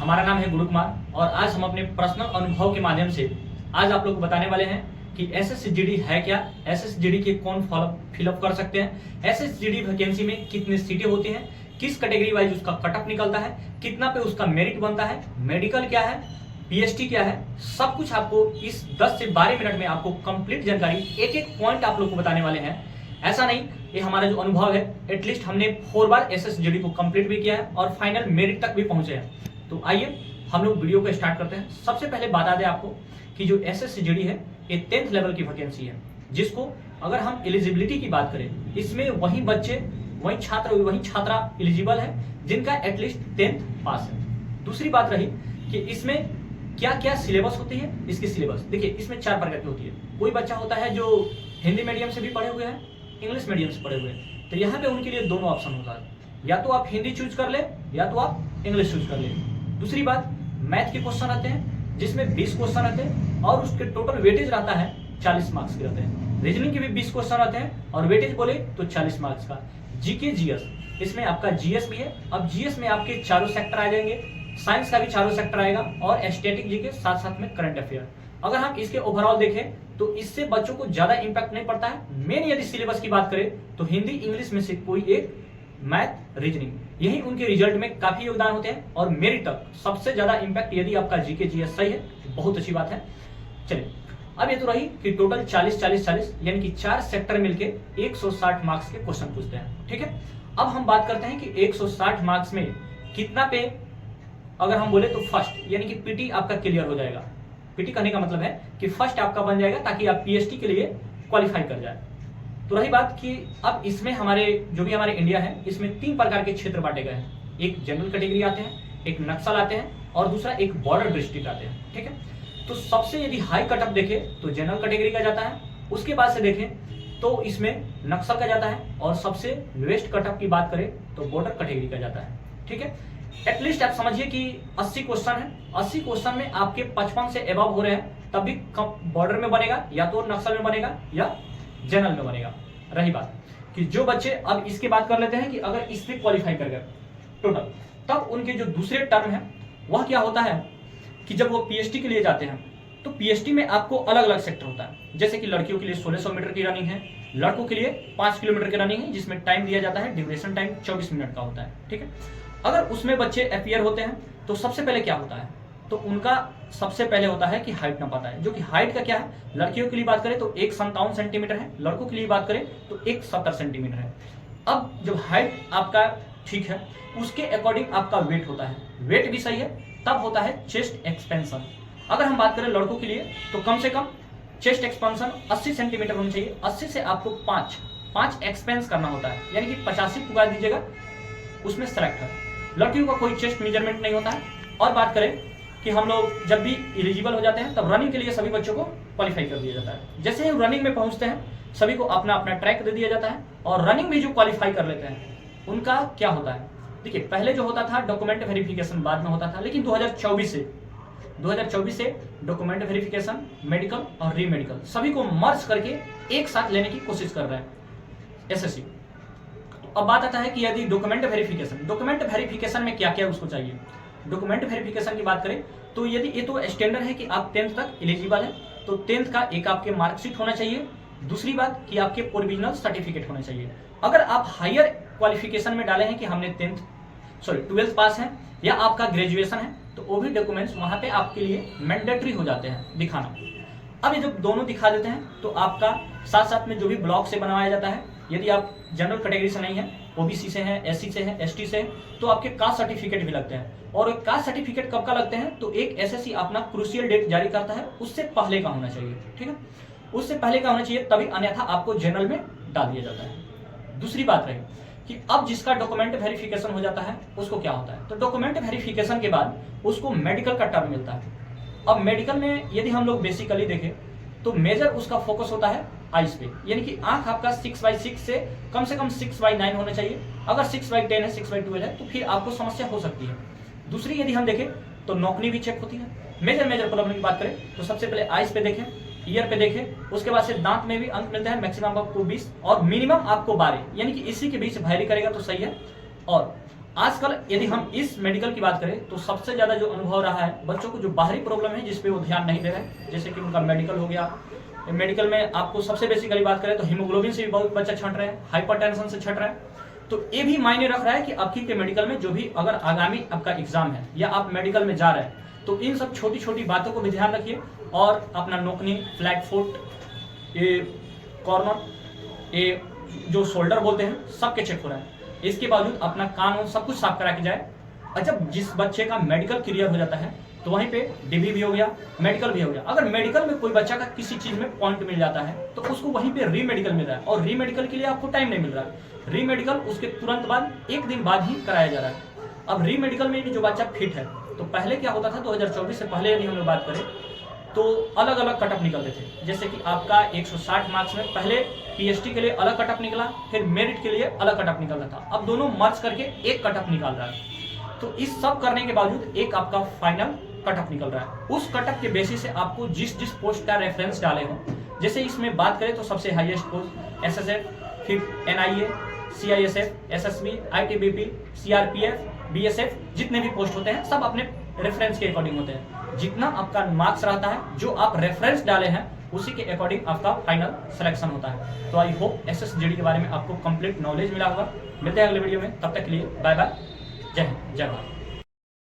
हमारा नाम है गुरु कुमार और आज हम अपने पर्सनल अनुभव के माध्यम से आज आप लोग को बताने वाले हैं कि एसएसजीडी है क्या, एसएसजीडी के कौन फिलअप कर सकते हैं, एसएसजीडी वैकेंसी में कितनी सीटें होती हैं, किस कैटेगरी वाइज उसका कटअप निकलता है, कितना पे उसका मेरिट बनता है, मेडिकल क्या है, पीएचटी क्या है, सब कुछ आपको इस 10 से 12 मिनट में आपको कंप्लीट जानकारी एक एक पॉइंट आप लोग को बताने वाले हैं। ऐसा नहीं, ये हमारा जो अनुभव है एटलीस्ट हमने 4 बार एसएसजीडी को कंप्लीट भी किया है और फाइनल मेरिट तक भी पहुंचे हैं। तो आइए हम लोग वीडियो को स्टार्ट करते हैं। सबसे पहले बता दें आपको कि जो एसएसजीडी है ये 10th लेवल की वैकेंसी है, जिसको अगर हम एलिजिबिलिटी की बात करें इसमें वही बच्चे वही छात्र वही छात्रा एलिजिबल है जिनका एटलीस्ट 10th पास है। दूसरी बात रही कि इसमें क्या क्या सिलेबस होती है। इसकी सिलेबस देखिए, इसमें 4 प्रकार की होती है। कोई बच्चा होता है जो हिंदी मीडियम से भी पढ़े हुए हैं, इंग्लिश मीडियम से पढ़े हुए हैं, तो यहाँ पे उनके लिए दोनों ऑप्शन होता है, या तो आप हिंदी चूज कर ले या तो आप इंग्लिश चूज कर ले। दूसरी बात, मैथ के क्वेश्चन रहते हैं जिसमें 20 क्वेश्चन रहते हैं और उसके टोटल वेटेज रहता है 40 मार्क्स के रहते हैं। रीजनिंग के भी 20 क्वेश्चन रहते हैं और वेटेज बोले तो 40 मार्क्स का। जीके जीएस, इसमें आपका जीएस भी है। अब जीएस में आपके चारों सेक्टर आ जाएंगे, साइंस का भी चारों सेक्टर आएगा और स्टैटिक जीके साथ साथ में करंट अफेयर। अगर हम इसके ओवरऑल देखें तो इससे बच्चों को ज्यादा इंपैक्ट नहीं पड़ता है। मेन यदि सिलेबस की बात करें तो हिंदी इंग्लिश में से कोई एक, मैथ रीजनिंग, यही उनके रिजल्ट में काफी योगदान होते हैं और मेरिट तक सबसे ज्यादा इंपैक्ट यदि आपका जीके जीएस सही है तो बहुत अच्छी बात है। चलिए, अब ये तो रही कि टोटल 40-40-40 यानी कि 4 सेक्टर मिलके 160 मार्क्स के क्वेश्चन पूछते हैं। ठीक है, अब हम बात करते हैं कि 160 मार्क्स में कितना पे, अगर हम बोले तो फर्स्ट यानी कि पीटी आपका क्लियर हो जाएगा। पीटी कहने का मतलब है कि फर्स्ट आपका बन जाएगा ताकि आप पीएचडी के लिए क्वालिफाई कर जाए। तो रही बात कि अब इसमें हमारे जो भी हमारे इंडिया है इसमें 3 प्रकार के क्षेत्र बांटे गए हैं। एक जनरल कैटेगरी आते हैं, एक नक्सल आते हैं और दूसरा एक बॉर्डर डिस्ट्रिक्ट आते हैं। ठीक है, तो सबसे यदि हाई कटअप देखें तो जनरल कैटेगरी का जाता है, उसके बाद से देखें तो इसमें नक्सल का जाता है और सबसे लोएस्ट कटअप की बात करें तो बॉर्डर कैटेगरी का जाता है। ठीक है, एटलीस्ट आप समझिए कि 80 क्वेश्चन है, 80 क्वेश्चन में आपके 55 से एबव हो रहे हैं तब भी बॉर्डर में बनेगा या तो नक्सल में बनेगा या जनरल में बनेगा। रही बात कि जो बच्चे, अब इसके बात कर लेते हैं कि अगर इसमें क्वालिफाई कर गए टोटल, तब उनके जो दूसरे टर्म है वह क्या होता है कि जब वो पीएचडी के लिए जाते हैं तो पीएचडी में आपको अलग अलग सेक्टर होता है। जैसे कि लड़कियों के लिए 1600 मीटर की रनिंग है, लड़कों के लिए 5 किलोमीटर की रनिंग है जिसमें टाइम दिया जाता है, ड्यूरेशन टाइम 24 मिनट का होता है। ठीक है, अगर उसमें बच्चे अपियर होते हैं तो सबसे पहले क्या होता है, तो उनका सबसे पहले होता है कि हाइट नापा है, जो कि हाइट का क्या है, लड़कियों के लिए बात करें तो 157 सेंटीमीटर है, लड़कों के लिए बात करें तो 170 सेंटीमीटर है। अब जब हाइट आपका ठीक है उसके अकॉर्डिंग आपका वेट होता है, वेट भी सही है तब होता है चेस्ट एक्सपेंशन। अगर हम बात करें लड़कों के लिए तो कम से कम चेस्ट एक्सपेंशन 80 सेंटीमीटर होनी चाहिए। 80 से आपको 5 एक्सपेंस करना होता है, यानी कि 85 पुगा दीजिएगा उसमें सेलेक्ट है। लड़कियों का कोई चेस्ट मेजरमेंट नहीं होता है। और बात करें कि हम लोग जब भी एलिजिबल हो जाते हैं तब रनिंग के लिए सभी बच्चों को क्वालिफाई कर दिया जाता है। जैसे ही रनिंग में पहुंचते हैं सभी को अपना अपना ट्रैक दे दिया जाता है और रनिंग में जो क्वालिफाई कर लेते हैं उनका क्या होता है, देखिए पहले जो होता था डॉक्यूमेंट वेरिफिकेशन बाद में होता था, लेकिन 2024 से डॉक्यूमेंट वेरिफिकेशन, मेडिकल और री मेडिकल सभी को मर्ज करके एक साथ लेने की कोशिश कर रहे हैं एसएससी। अब बात आता है कि यदि डॉक्यूमेंट वेरिफिकेशन में क्या क्या उसको चाहिए। डॉक्यूमेंट वेरिफिकेशन की बात करें तो यदि ये तो स्टैंडर्ड है कि आप 10th तक एलिजिबल है तो 10th का एक आपके मार्कशीट होना चाहिए। दूसरी बात कि आपके प्रोविजनल सर्टिफिकेट होना चाहिए। अगर आप हायर क्वालिफिकेशन में डाले हैं कि हमने 12th पास है या आपका ग्रेजुएशन है तो वो भी डॉक्यूमेंट्स वहां पे आपके लिए मैंडेटरी हो जाते हैं दिखाना। अब ये जब दोनों दिखा देते हैं तो आपका साथ साथ में जो भी ब्लॉक से बनवाया जाता है, यदि आप जनरल कैटेगरी से नहीं है, ओबीसी से हैं, एससी से हैं, एसटी से हैं, तो आपके कास्ट सर्टिफिकेट भी लगते हैं। और कास्ट सर्टिफिकेट कब का लगते हैं तो एक एसएससी अपना क्रूशियल डेट जारी करता है उससे पहले का होना चाहिए। ठीक है, उससे पहले का होना चाहिए तभी, अन्यथा आपको जनरल में डाल दिया जाता है। दूसरी बात रही कि अब जिसका डॉक्यूमेंट वेरिफिकेशन हो जाता है उसको क्या होता है, तो डॉक्यूमेंट वेरिफिकेशन के बाद उसको मेडिकल का टर्म मिलता है। अब मेडिकल में यदि हम लोग बेसिकली देखें तो मेजर उसका फोकस होता है आइस पे, यानी कि आंख आपका 6/6 से कम 6/9 होना चाहिए। अगर 6/10 है, 6/12 है तो फिर आपको समस्या हो सकती है। दूसरी यदि हम देखें तो नौकरी भी चेक होती है। मेजर प्रॉब्लम की बात करें तो सबसे पहले आइस पे देखें, ईयर पे देखें, उसके बाद से दांत में भी अंक मिलता है, मैक्सिमम आपको 20 और मिनिमम आपको 12, यानी कि इसी के बीच वैरी करेगा तो सही है। और आजकल यदि हम इस मेडिकल की बात करें तो सबसे ज्यादा जो अनुभव रहा है बच्चों को जो बाहरी प्रॉब्लम है जिस पे वो ध्यान नहीं दे रहे हैं, जैसे कि उनका मेडिकल हो गया। मेडिकल में आपको सबसे बेसिकली बात करें तो हीमोग्लोबिन से भी बहुत बच्चा छंट रहे हैं, हाइपरटेंशन से छंट रहे हैं। तो ये भी मायने रख रहा है कि आपकी के मेडिकल में जो भी अगर आगामी आपका एग्जाम है या आप मेडिकल में जा रहे हैं तो इन सब छोटी छोटी बातों को भी ध्यान रखिए। और अपना नोकनी, फ्लैट फुट, ये कॉर्नर, ये जो शोल्डर बोलते हैं सबके चेक हो रहा है। इसके बावजूद अपना कान सब कुछ साफ करा के जाए। और जब जिस बच्चे का मेडिकल क्लियर हो जाता है तो वहीं पे डीबी भी हो गया, मेडिकल भी हो गया। अगर मेडिकल में कोई बच्चा का किसी चीज में पॉइंट मिल जाता है तो उसको वहीं पे री मेडिकल मिल रहा है, और री मेडिकल के लिए आपको टाइम नहीं मिल रहा है। री मेडिकल उसके तुरंत बाद 1 दिन बाद ही कराया जा रहा है। अब री मेडिकल में भी जो बच्चा फिट है, तो पहले क्या होता था 2024 से पहले यदि हम लोग बात करें तो अलग अलग कटअप निकलते थे। जैसे कि आपका 160 मार्क्स में पहले पीएचडी के लिए अलग कटअप निकला, फिर मेरिट के लिए अलग कटअप निकलता था। अब दोनों मर्ज करके एक कटअप निकाल रहा है। तो इस सब करने के बावजूद एक आपका फाइनल कटअप निकल रहा है। उस कटअप के बेसिस से आपको जिस जिस पोस्ट का रेफरेंस डाले हो, जैसे इसमें बात करें तो सबसे हाईएस्ट पोस्ट एसएसएफ, फिर NIA, CISF, SSB, ITBP, CRPF, BSF, जितने भी पोस्ट होते हैं सब अपने रेफरेंस के अकॉर्डिंग होते हैं। जितना आपका मार्क्स रहता है, जो आप रेफरेंस डाले हैं, उसी के अकॉर्डिंग आपका फाइनल सिलेक्शन होता है। तो आई होप एसएसजीडी के बारे में आपको कंप्लीट नॉलेज मिला होगा। मिलते हैं अगले वीडियो में, तब तक के लिए बाय बाय, जय हिंद, जय भारत।